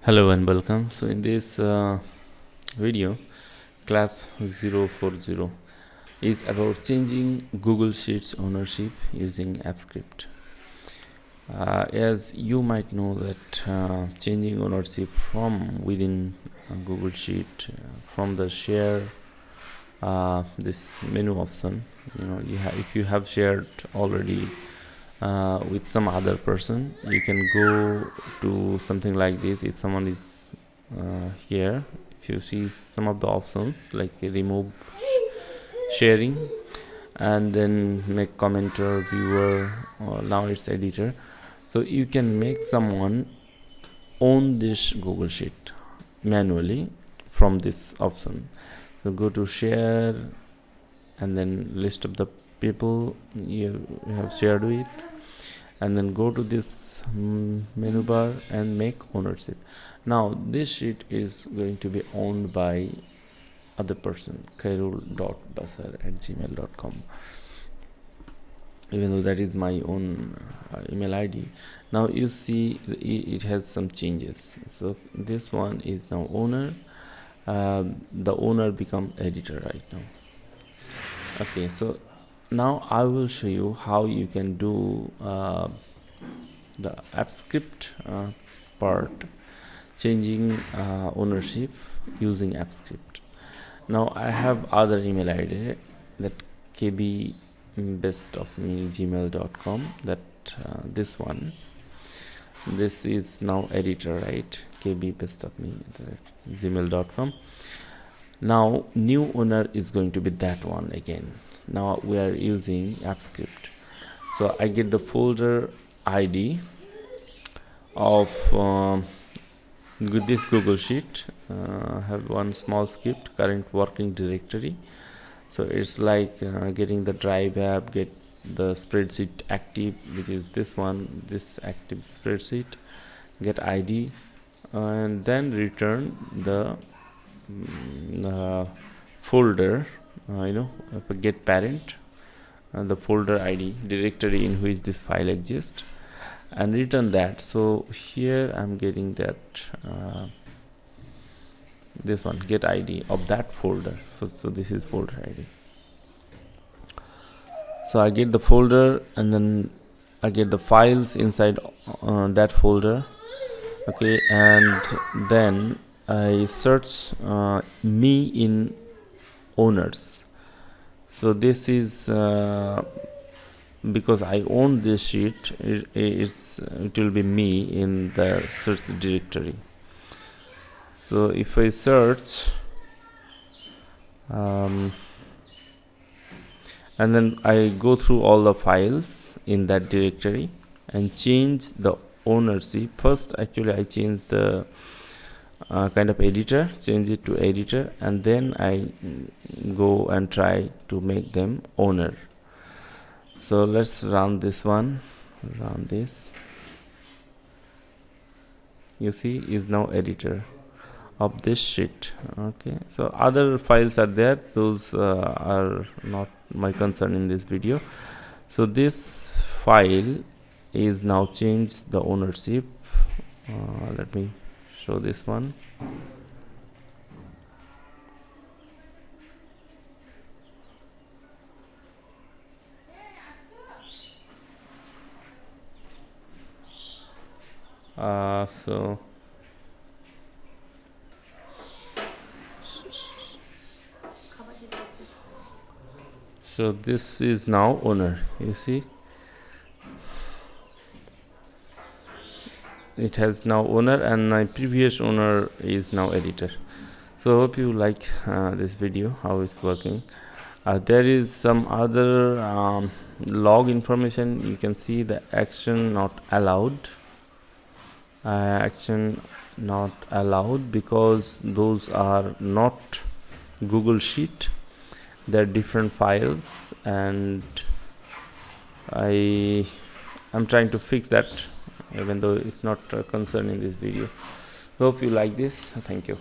Hello and welcome. So in this video, CLASP 040 is about changing Google Sheets ownership using AppScript. As you might know that changing ownership from within Google Sheet from the share this menu option, if you have shared already with some other person, you can go to something like this. If someone is here, if you see some of the options like remove sharing and then make commenter, viewer, or now it's editor, so you can make someone own this Google Sheet manually from this option. So go to share and then list of the people you have shared with, and then go to this menu bar and make ownership. Now this sheet is going to be owned by other person, kairul.basar@gmail.com, even though that is my own email ID. Now you see it has some changes. So this one is now owner. The owner become editor right now. Okay, so now I will show you how you can do the AppScript part, changing ownership using AppScript. Now I have other email ID, that kbbestofme@gmail.com, that this one, this is now editor, right? kbbestofme@gmail.com. now new owner is going to be that one again. Now we are using AppScript, so I get the folder ID of this Google Sheet. Have one small script, current working directory. So it's like getting the drive app, get the spreadsheet active, which is this one, this active spreadsheet, get ID, and then return the folder, get parent, the folder ID, directory in which this file exists, and return that. So here I'm getting that this one, get ID of that folder. So this is folder ID. So I get the folder and then I get the files inside that folder. Okay, and then I search me in owners. So this is because I own this sheet, it will be me in the search directory. So if I search and then I go through all the files in that directory and change the ownership. First actually I change the kind of editor, change it to editor, and then I go and try to make them owner. So let's run this one, run this. You see is now editor of this sheet. Okay, so other files are there, those are not my concern in this video. So this file is now changed the ownership. Let me show this one. So this is now owner. You see it has now owner, and my previous owner is now editor. So hope you like this video, how it's working. There is some other log information. You can see the action not allowed, action not allowed, because those are not Google Sheet, they're different files, and I'm trying to fix that, even though it's not a concern in this video. Hope you like this. Thank you.